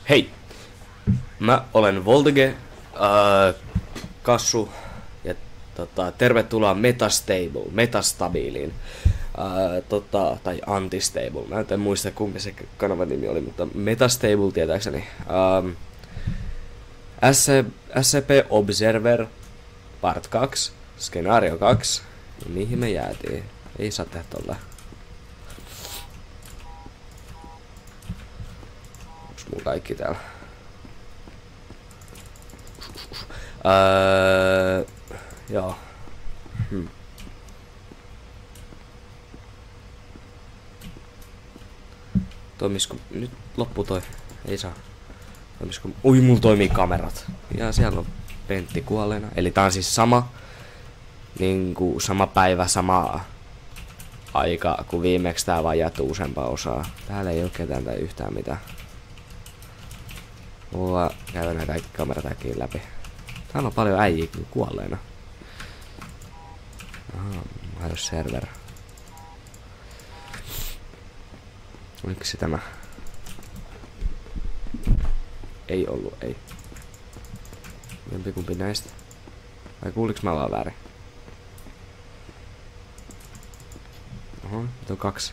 Hei! Mä olen Voltege, Kassu, ja tervetuloa Metastabiiliin. Tai Antistable. Mä en muista kumpi se kanavan nimi oli, mutta Metastable tietääkseni. SCP Observer Part 2, Skenaario 2. Ja mihin me jäätiin? Ei saa tehdä tolla. Onks mun kaikki täällä? Joo. Toimisiko nyt loppu toi? Ei saa. Toimisiko? Ui, mulla toimii kamerat. Ja siellä on Pentti kuolleena. Eli tää on siis sama. Niinku sama päivä, sama aika kuin viimeksi tää vaan jättuu useampaa osaa. Täällä ei oo ketään tai yhtään mitään. Mulla käydään nää kaikki kamerat äkkiä läpi. Täällä on paljon äijiä kuolleena. Aha, server. Oliko se tämä? Ei ollut, ei. Jompikumpi näistä. Vai kuuliks mä vaan väärin? Oho, nyt on 2.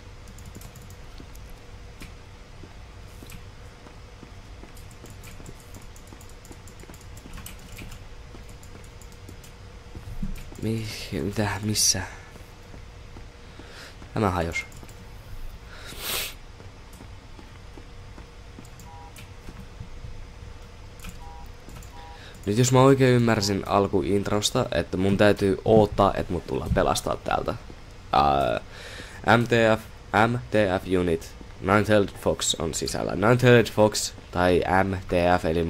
Mitä? Missä? Tämä hajos. Nyt jos mä oikein ymmärsin alkuintrosta, että mun täytyy odottaa, että mut tullaan pelastaa täältä. MTF Unit, Nine-Tailed Fox on sisällä. Nine-Tailed Fox tai MTF eli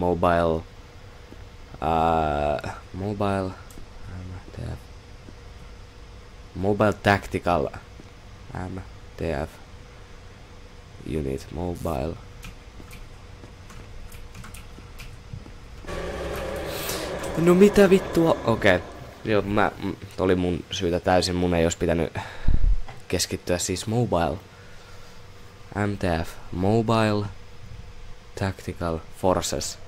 Mobile Tactical MTF Unit Mobile. No mitä vittua? Okei. Joo, oli mun syytä täysin. Mun ei olisi pitänyt keskittyä siis Mobile. MTF. Mobile Tactical Forces.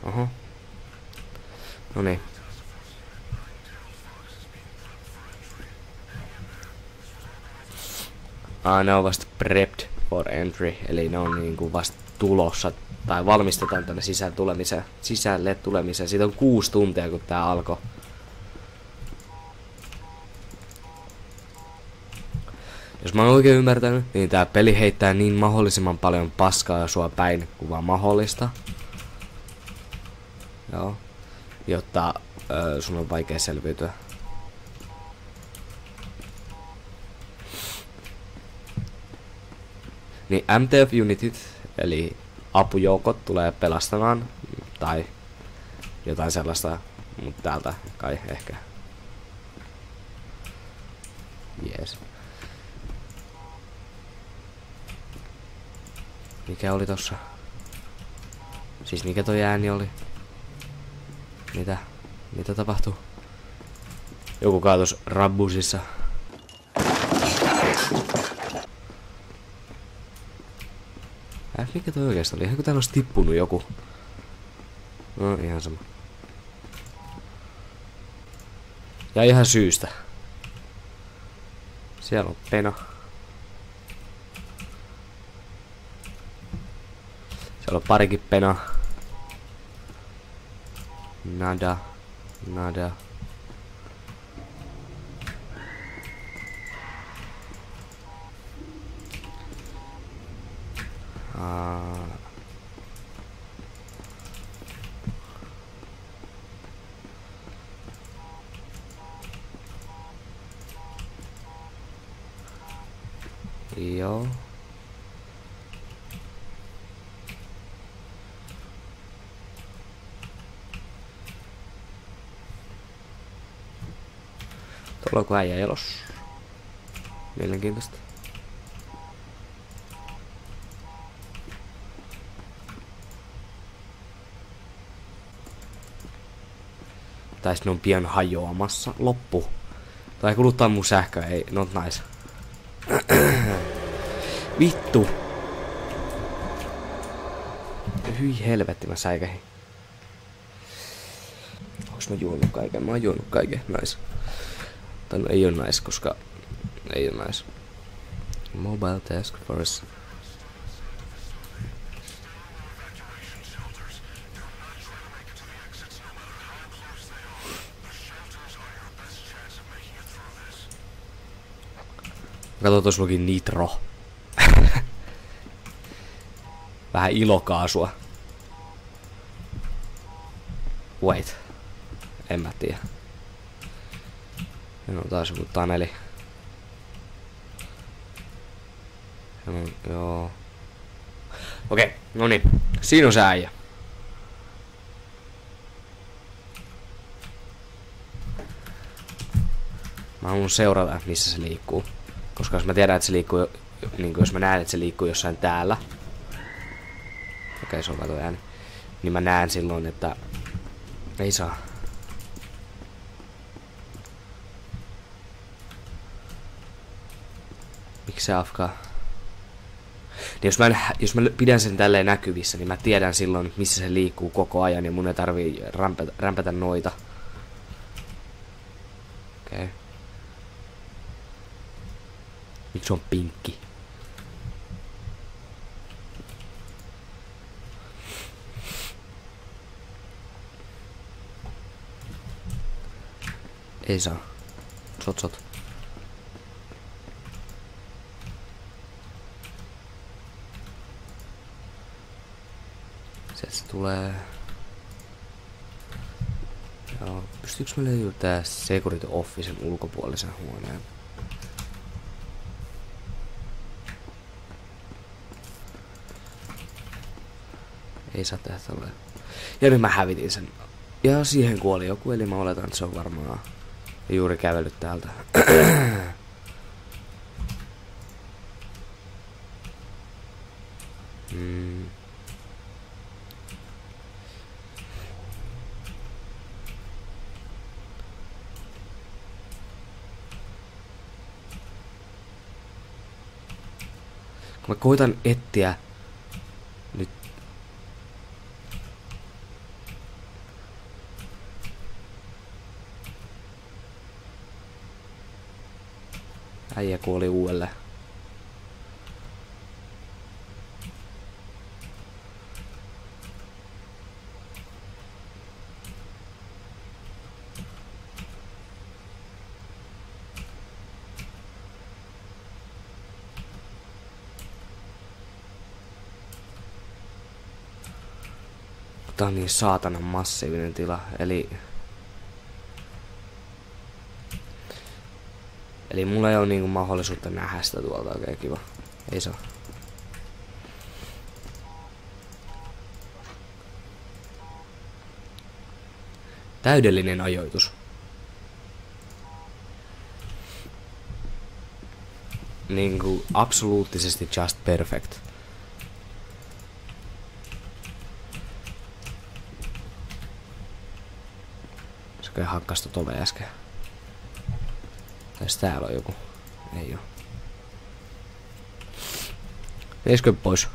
Oho. Noniin. Ne on vasta prepped for entry, eli ne on niinku vasta tulossa, tai valmistetaan tänne sisälle tulemiseen. Siitä on 6 tuntia, kun tää alkoi. Jos mä oon oikein ymmärtänyt, niin tää peli heittää niin mahdollisimman paljon paskaa sua päin kuin vaan mahdollista. Joo. Jotta sun on vaikea selviytyä. Niin MTF-unitit, eli apujoukot, tulee pelastamaan, tai jotain sellaista, mutta täältä kai ehkä. Jees. Mikä oli tossa? Siis mikä toi ääni oli? Mitä? Mitä tapahtuu? Joku kaatos rabbusissa. Mikä toi oikeesti oli? Ihan kun täällä olisi tippunut joku. No ihan sama. Ja ihan syystä. Siellä on pena. Siellä on parikin pena. Nada. Nada. Joo. Tuolla onko äijä elos? Mielenkiintoista. Tai ne on pian hajoamassa. Loppu. Tai kuluttaa mun sähköä, ei, not nice. Vittu. Hyi helvetti, mä säikähin. Onks mä juonut kaiken? Mä oon juonut kaiken, nice. Tai no ei oo nice, koska ei oo nice. Mobile task force. Kato, tuossa luki nitro. Vähän ilokaasua. Wait. En mä tiedä. No taas joku Taneli. Joo. Okei, no niin. Siinä on se äijä. Mä haluan seurata, missä se liikkuu. Koska jos mä tiedän, että se liikkuu, niin jos mä näen, että se liikkuu jossain täällä. Okei, se on kato ääni. Niin mä näen silloin, että ei saa. Miksi se afkaa? Niin jos mä pidän sen tälleen näkyvissä, niin mä tiedän silloin, missä se liikkuu koko ajan ja mun ei tarvii rämpätä noita. Okei. Miksi on pinkki? Ei saa. Sot. Se tulee. Joo, pystyykö me löytää Security Officen ulkopuolisen huoneen? Ei saa tehdä tolleen. Ja nyt mä hävitin sen. Ja siihen kuoli joku, eli mä oletan, että se on varmaan juuri kävellyt täältä. Kun mä koitan etsiä nyt. Äijä kuoli uudelleen. Tää on niin saatanan massiivinen tila, Eli mulla ei oo niinku mahdollisuutta nähdä sitä tuolta, okei kiva. Ei saa. Täydellinen ajoitus. Niinku absoluuttisesti just perfect. Se kai hakkas tot ovea äsken. Tai täällä on joku. Ei oo. Veiskö pois?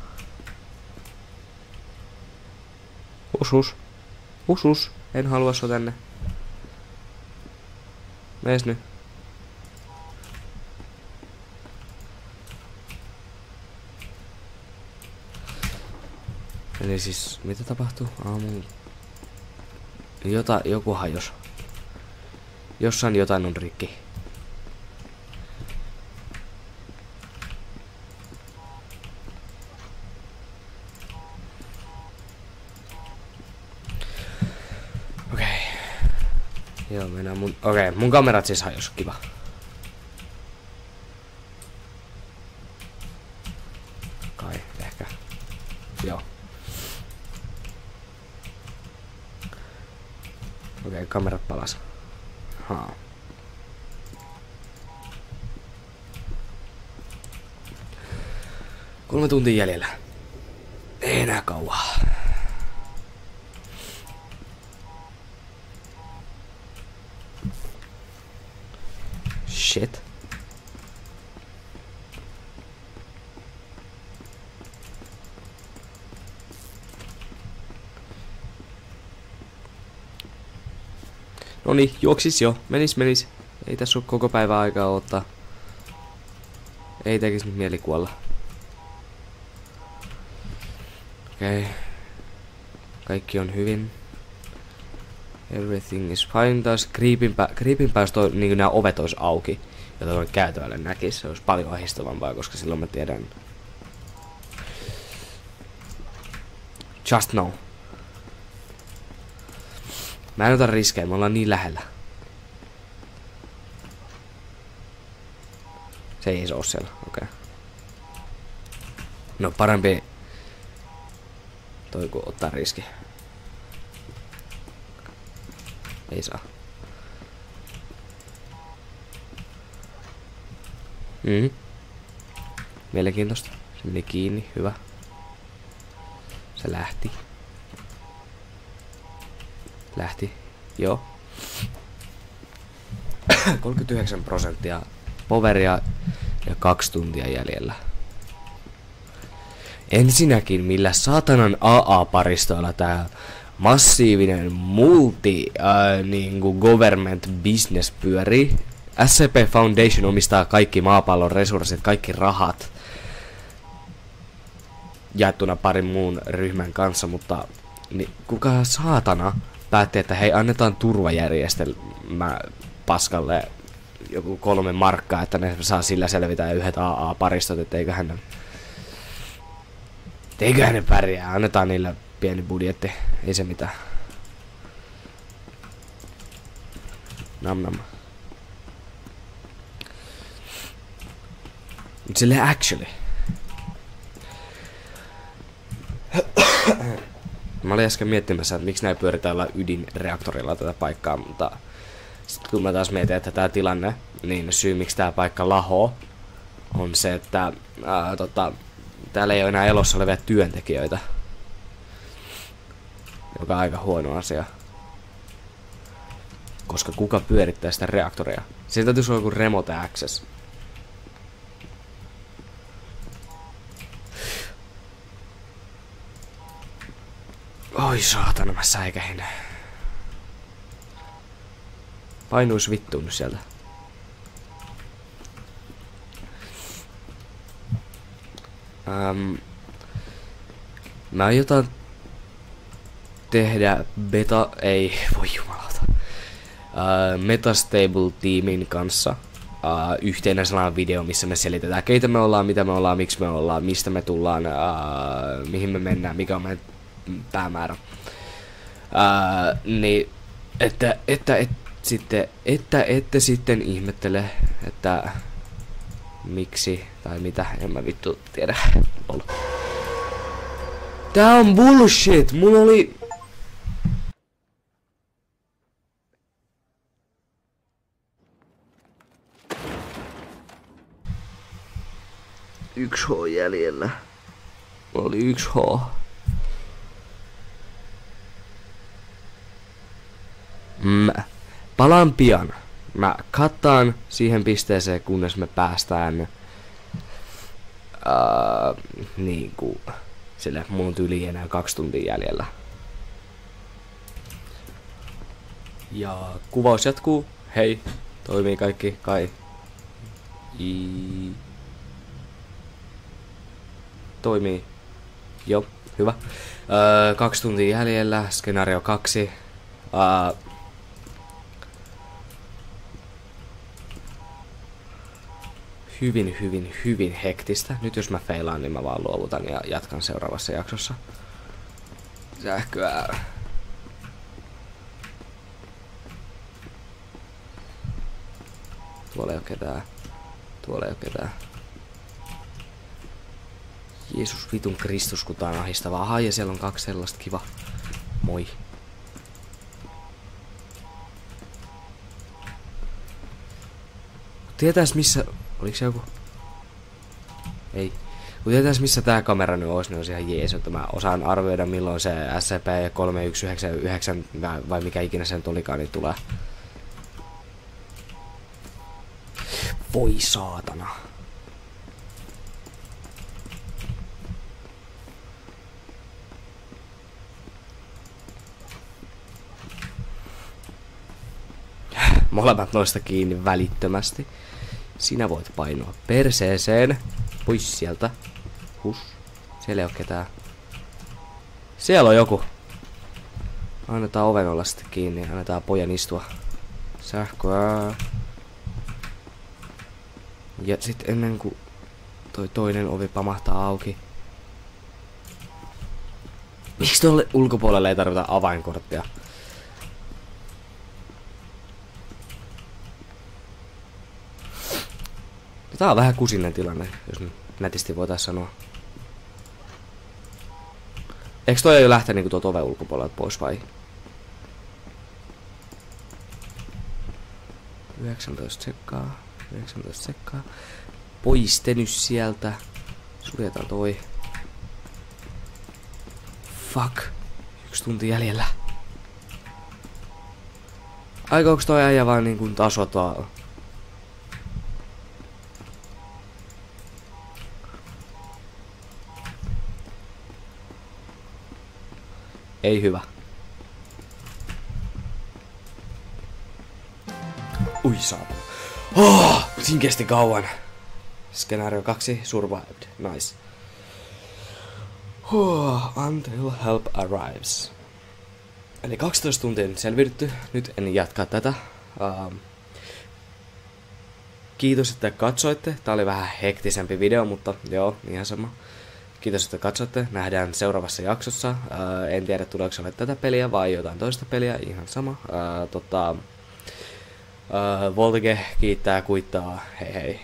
Usus. En halua sua tänne. Mees nyt. Eli siis, mitä tapahtuu? Aamulla. Joku hajos. Jossain jotain on rikki. Joo, mennään mun. Okei, mun kamerat siis hajos, kiva. Kai, ehkä. Joo. Okei, kamerat palas. Haa. Kolme tuntia jäljellä. Ei enää kauaa. Shit. Noniin, juoksis jo. Menis. Ei tässä oo koko päivää aikaa ottaa. Ei tekis nyt mieli kuolla. Okei. Kaikki on hyvin. Everything is fine. Taas creepin päästä toi, niin nämä ovet ois auki. Jota toi käytävälle näkis. Se olisi paljon ahistavampaa, koska silloin mä tiedän. Just know. Mä en ota riskejä, me ollaan niin lähellä. Se ei oo siellä, okei. No parempi toi kun ottaa riski. Ei saa. Mielenkiintoista. Se meni kiinni, hyvä. Se lähti. Joo. 39% poweria ja 2 tuntia jäljellä. Ensinnäkin, millä saatanan AA-paristoilla tää massiivinen niinku government business pyörii. SCP Foundation omistaa kaikki maapallon resurssit, kaikki rahat jaettuna parin muun ryhmän kanssa, mutta kuka saatana päätti, että hei, annetaan turvajärjestelmä paskalle joku 3 markkaa, että ne saa sillä selvitä ja yhdet AA-paristot, että eiköhän ne pärjää. Annetaan niille pieni budjetti, ei se mitään. Nam. Mut silleen actually. Mä olin äsken miettimässä, että miksi näin pyöritään olla ydinreaktorilla tätä paikkaa, mutta sitten kun mä taas mietin, että tää tilanne, niin syy miksi tää paikka lahoo, on se, että täällä ei ole enää elossa olevia työntekijöitä. Joka on aika huono asia. Koska kuka pyörittää sitä reaktoria? Siinä täytyisi olla joku remote access. Oi saatana, mä säikähin. Painuis vittuun nyt sieltä. Mä aiotaan tehdä voi jumalauta. Metastable-tiimin kanssa yhteinen sellainen video, missä me selitetään keitä me ollaan, mitä me ollaan, miksi me ollaan, mistä me tullaan, mihin me mennään, mikä on meidän päämäärä. Niin, ette sitten ihmettele, että miksi tai mitä, en mä vittu tiedä. Tää on bullshit, mulla oli... Yksi H jäljellä. Mulla oli 1 H. Palaan pian. Mä kattaan siihen pisteeseen, kunnes me päästään niinku sille mun tyyliin enää 2 tuntia jäljellä. Ja kuvaus jatkuu. Hei, toimii kaikki kai. Toimii. Joo, hyvä. 2 tuntia jäljellä, skenaario 2. Hyvin hektistä. Nyt jos mä feilaan, niin mä vaan luovutan ja jatkan seuraavassa jaksossa. Sähköä. Tuolla ei oo ketään. Jeesus vitun Kristus, kun tää on ahistavaa. Aha, ja siellä on 2 sellaista, kiva. Moi. Tietäis missä... Oliks se joku? Ei. Kun tietäis missä tää kamera nyt ois, niin olisi ihan jees, että mä osaan arvioida milloin se SCP-3199 vai mikä ikinä sen tulikaan, niin tulee. Voi saatana. Molemmat noista kiinni välittömästi. Sinä voit painoa perseeseen. Pois sieltä. Hus. Siellä ei oo ketään. Siellä on joku. Annetaan oven olla sitten kiinni. Annetaan pojan istua. Sähköä. Ja sit ennen kuin toi toinen ovi pamahtaa auki. Miksi tuolle ulkopuolelle ei tarvita avainkorttia? Tää on vähän kusinen tilanne, jos nätisti voitais sanoa. Eiks toi jo lähteä niinku tuolta oven ulkopuolelta pois vai? 19 sekkaa. 19 sekkaa. Poiste nyt sieltä. Suljetaan toi. Fuck. 1 tunti jäljellä. Aikooks toi äijä vaan niinku tasoittaa? Ei hyvä. Ui saapuu. Oh, siinä kesti kauan. Skenaario 2, survived. Nice. Until help arrives. Eli 12 tuntia nyt selvitetty. Nyt en jatkaa tätä. Kiitos, että katsoitte. Tää oli vähän hektisempi video, mutta joo, ihan sama. Kiitos, että katsoitte. Nähdään seuraavassa jaksossa. En tiedä, tuleeko se tätä peliä vai jotain toista peliä. Ihan sama. Voltage kiittää, kuittaa. Hei hei.